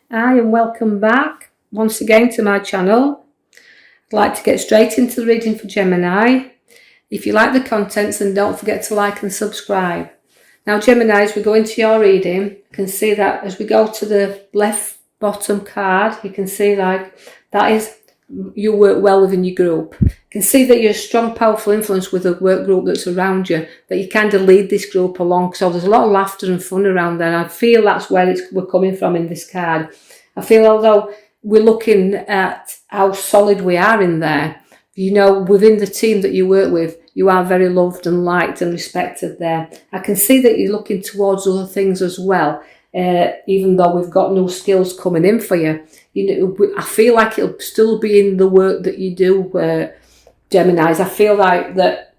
Hi and welcome back once again to my channel. I'd like to get straight into the reading for Gemini. If you like the contents, then don't forget to like and subscribe. Now Gemini, as we go into your reading, you can see that as we go to the left bottom card, you can see like that is you work well within your group. You can see that you're a strong, powerful influence with the work group that's around you, that you kind of lead this group along. So there's a lot of laughter and fun around there. And I feel that's where we're coming from in this card. I feel although we're looking at how solid we are in there, you know, within the team that you work with, you are very loved and liked and respected there. I can see that you're looking towards other things as well. Even though we've got new skills coming in for you, I feel like it'll still be in the work that you do, Geminis. I feel like that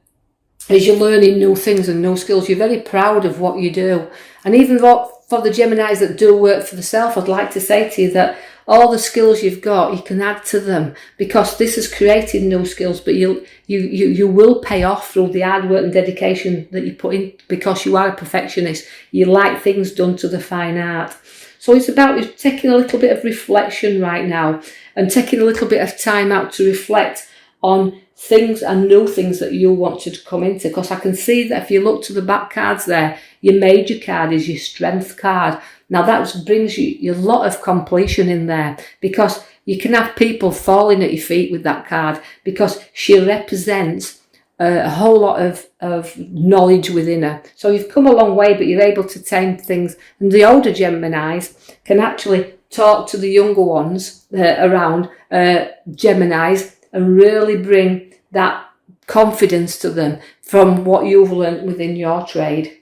as you're learning new things and new skills, you're very proud of what you do. And even though for the Geminis that do work for themselves, I'd like to say to you that all the skills you've got, you can add to them, because this has created new skills, but you will pay off through the hard work and dedication that you put in, because you are a perfectionist. You like things done to the fine art. So it's about taking a little bit of reflection right now and taking a little bit of time out to reflect on things and new things that you want to come into, because I can see that if you look to the back cards there, your major card is your strength card. Now that brings you a lot of completion in there, because you can have people falling at your feet with that card, because she represents a whole lot of knowledge within her. So you've come a long way, but you're able to tame things. And the older Geminis can actually talk to the younger ones around Geminis and really bring that confidence to them from what you've learned within your trade.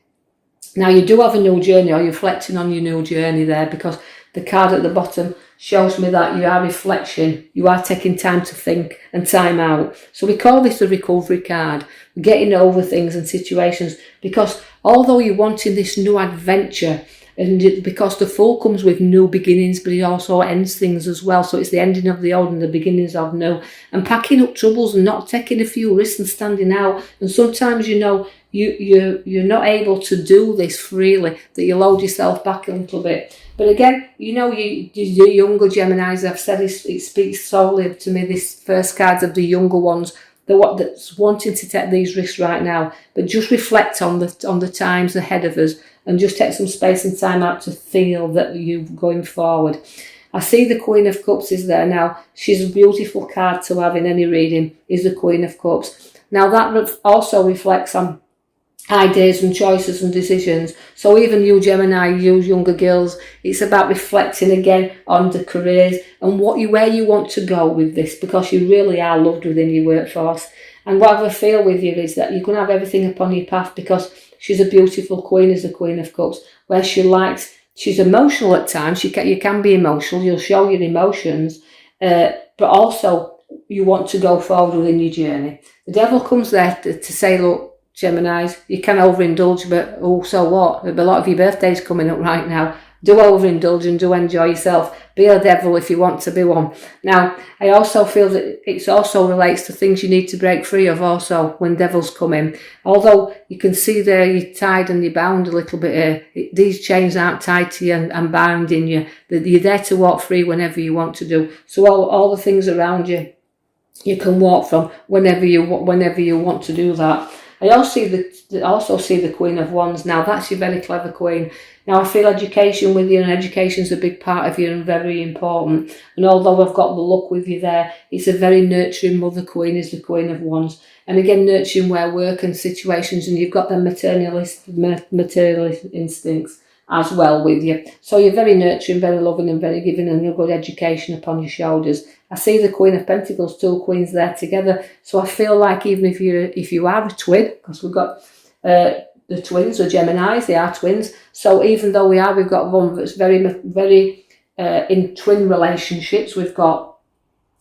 Now you do have a new journey, or you're reflecting on your new journey there, because the card at the bottom shows me that you are reflection. You are taking time to think and time out. So we call this the recovery card, getting over things and situations, because although you're wanting this new adventure, and because the Fool comes with new beginnings, but he also ends things as well. So it's the ending of the old and the beginnings of new, and packing up troubles and not taking a few risks and standing out. And sometimes, you know, you're not able to do this freely, that you load yourself back a little bit. But again, you know, the younger Geminis, I've said it speaks solely to me, this first card of the younger ones, that's wanting to take these risks right now, but just reflect on the times ahead of us, and just take some space and time out to feel that you're going forward. I see the Queen of Cups is there now. She's a beautiful card to have in any reading, is the Queen of Cups. Now that also reflects on ideas and choices and decisions. So even you Gemini, you younger girls, it's about reflecting again on the careers and where you want to go with this, because you really are loved within your workforce. And what I feel with you is that you're going to have everything upon your path, because she's a beautiful queen, is the Queen of Cups, where she's emotional at times. You can be emotional, you'll show your emotions, but also you want to go forward within your journey. The Devil comes there to say, look, Geminis, you can overindulge, but oh, so what? A lot of your birthdays coming up right now. Do overindulge and do enjoy yourself. Be a devil if you want to be one. Now, I also feel that it also relates to things you need to break free of also when devils come in. Although you can see there you're tied and you're bound a little bit here. These chains aren't tied to you and binding you. You're there to walk free whenever you want to do. So all the things around you, you can walk from whenever you want to do that. I also see the Queen of Wands. Now that's your very clever queen. Now I feel education with you, and education's a big part of you and very important. And although I've got the luck with you there, it's a very nurturing mother queen, is the Queen of Wands. And again, nurturing where work and situations, and you've got the materialist instincts as well with you. So you're very nurturing, very loving and very giving, and you've got education upon your shoulders. I see the Queen of Pentacles, two queens there together. So I feel like even if you are a twin, because we've got the twins or Geminis, they are twins. So even though we've got one that's very, very in twin relationships. We've got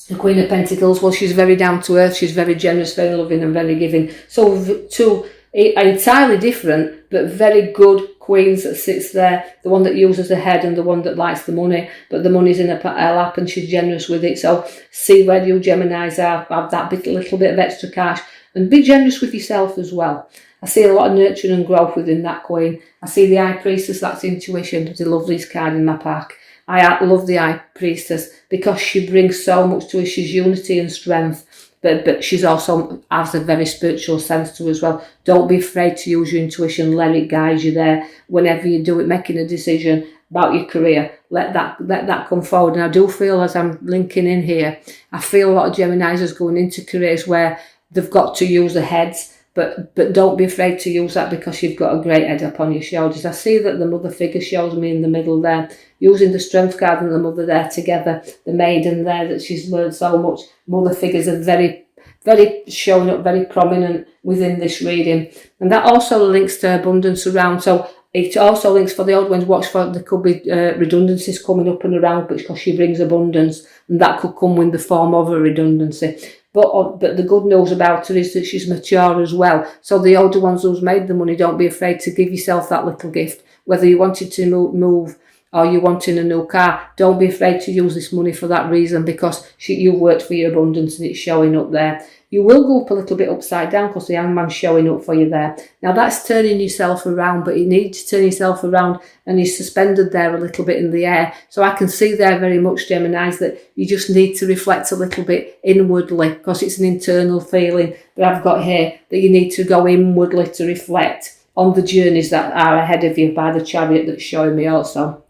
the Queen of Pentacles. Well, she's very down to earth. She's very generous, very loving and very giving. So two entirely different, but very good queens that sits there. The one that uses the head and the one that likes the money, but the money's in her lap and she's generous with it. So see where you Geminis are, have that little bit of extra cash, and be generous with yourself as well. I see a lot of nurturing and growth within that queen. I see the High Priestess, that's intuition. It's a lovely card in my pack. I love the High Priestess because she brings so much to us. She's unity and strength. But she's also has a very spiritual sense to her as well. Don't be afraid to use your intuition. Let it guide you there. Whenever you do it, making a decision about your career, let that come forward. And I do feel, as I'm linking in here, I feel a lot of Geminis are going into careers where they've got to use their heads. But don't be afraid to use that because you've got a great head up on your shoulders. I see that the mother figure shows me in the middle there, using the strength card and the mother there together, the maiden there that she's learned so much. Mother figures are very, very showing up, very prominent within this reading. And that also links to abundance around. So it also links for the old ones, watch for, there could be redundancies coming up and around because she brings abundance, and that could come in the form of a redundancy. But the good news about her is that she's mature as well. So the older ones who's made the money, don't be afraid to give yourself that little gift. Whether you wanted to move or you wanting a new car, don't be afraid to use this money for that reason, because you've worked for your abundance and it's showing up there. You will go up a little bit upside down because the hangman's showing up for you there. Now that's turning yourself around, but you need to turn yourself around and you're suspended there a little bit in the air. So I can see there very much, Geminis, that you just need to reflect a little bit inwardly, because it's an internal feeling that I've got here, that you need to go inwardly to reflect on the journeys that are ahead of you by the chariot that's showing me also.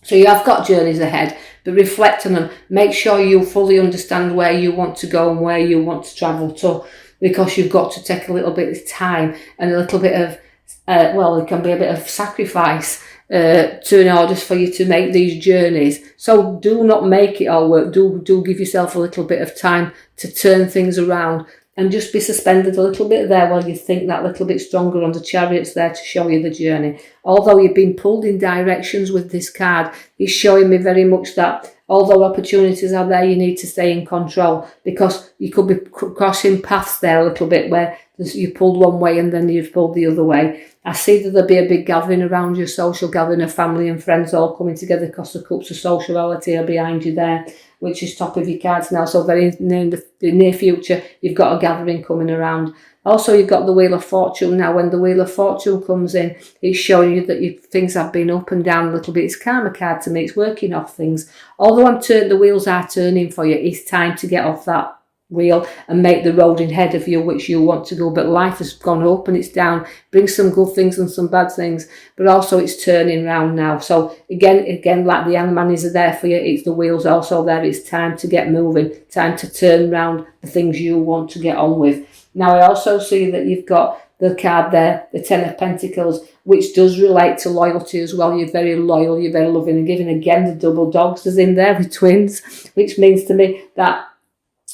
So you have got journeys ahead, but reflect on them. Make sure you fully understand where you want to go and where you want to travel to, because you've got to take a little bit of time and a little bit of, it can be a bit of sacrifice in order for you to make these journeys. So do not make it all work. Do give yourself a little bit of time to turn things around. And just be suspended a little bit there while you think that little bit stronger on the chariots there to show you the journey. Although you've been pulled in directions with this card, it's showing me very much that although opportunities are there, you need to stay in control, because you could be crossing paths there a little bit where you pulled one way and then you've pulled the other way. I see that there'll be a big gathering around you, social gathering of family and friends all coming together, because the cups of sociality are behind you there, which is top of your cards now. So very in the near future, you've got a gathering coming around. Also, you've got the Wheel of Fortune. Now, when the Wheel of Fortune comes in, it's showing you that things have been up and down a little bit. It's karma card to me. It's working off things. Although the wheels are turning for you, it's time to get off that wheel and make the road ahead of you which you want to go. But life has gone up and it's down, brings some good things and some bad things, but also it's turning round now. So again, like the hangman is there for you, it's the wheels also there. It's time to get moving, time to turn round the things you want to get on with. Now I also see that you've got the card there, the Ten of Pentacles, which does relate to loyalty as well. You're very loyal, you're very loving and giving. Again, the double dogs is in there with twins, which means to me that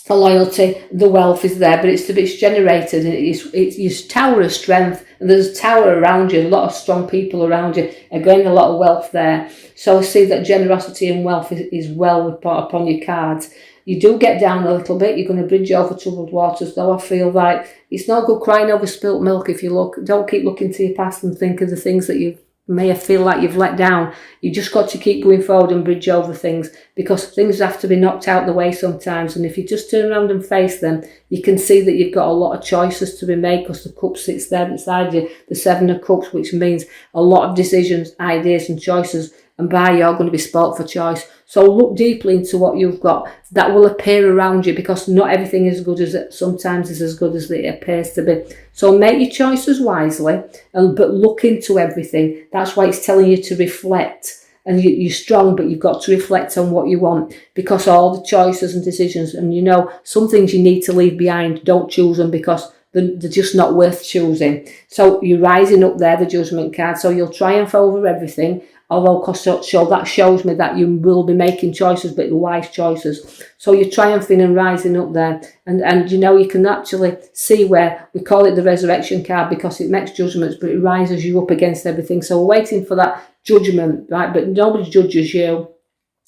the loyalty, the wealth is there, but it's generated, and it's your tower of strength, and there's a tower around you, a lot of strong people around you, again a lot of wealth there. So I see that generosity and wealth is well upon your cards. You do get down a little bit, you're going to bridge over troubled waters, though I feel like it's no good crying over spilt milk. If you don't keep looking to your past and think of the things that you may feel like you've let down. You just got to keep going forward and bridge over things, because things have to be knocked out the way sometimes. And if you just turn around and face them, you can see that you've got a lot of choices to be made, because the cup sits there beside you, the Seven of Cups, which means a lot of decisions, ideas and choices, and by you're going to be spoilt for choice. So look deeply into what you've got that will appear around you, because not everything is good as it sometimes is as good as it appears to be. So make your choices wisely, but look into everything. That's why it's telling you to reflect. And you're strong, but you've got to reflect on what you want, because all the choices and decisions, and some things you need to leave behind. Don't choose them because they're just not worth choosing. So you're rising up there, the Judgment card. So you'll triumph over everything. Although that shows me that you will be making choices, but wise choices. So you're triumphing and rising up there. And you can actually see where we call it the Resurrection card, because it makes judgments, but it rises you up against everything. So we're waiting for that judgment, right? But nobody judges you.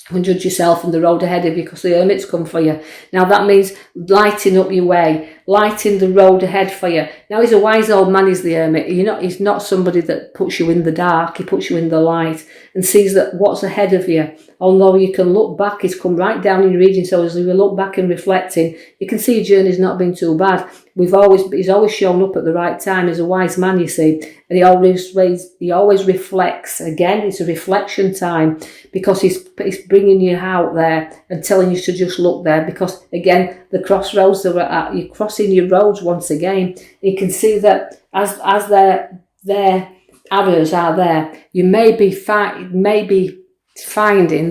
You can judge yourself and the road ahead of you, because the Hermit's come for you. Now that means lighting up your way, lighting the road ahead for you. Now, he's a wise old man, is the Hermit. He's not somebody that puts you in the dark. He puts you in the light and sees that what's ahead of you. Although you can look back, he's come right down in your reading. So as you look back and reflecting, you can see your journey's not been too bad. He's always shown up at the right time. He's a wise man, you see, and he always reflects. Again, it's a reflection time, because he's bringing you out there and telling you to just look there, because again, the crossroads that we're at, you're crossing your roads once again. You can see that as their arrows are there, you may be finding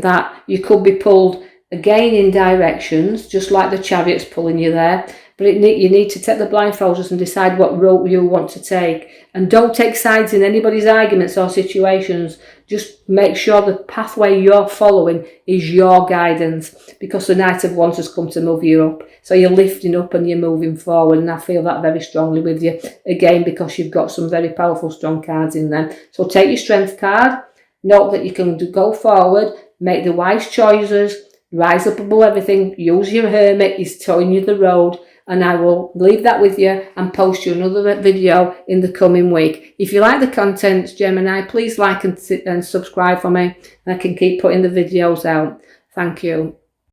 that you could be pulled again in directions, just like the Chariot's pulling you there. But you need to take the blindfolds and decide what route you want to take. And don't take sides in anybody's arguments or situations. Just make sure the pathway you're following is your guidance, because the Knight of Wands has come to move you up. So you're lifting up and you're moving forward, and I feel that very strongly with you. Again, because you've got some very powerful, strong cards in them. So take your Strength card. Note that you can go forward, make the wise choices, rise up above everything, use your Hermit, he's showing you the road. And I will leave that with you and post you another video in the coming week. If you like the content, Gemini, please like and subscribe for me, and I can keep putting the videos out. Thank you.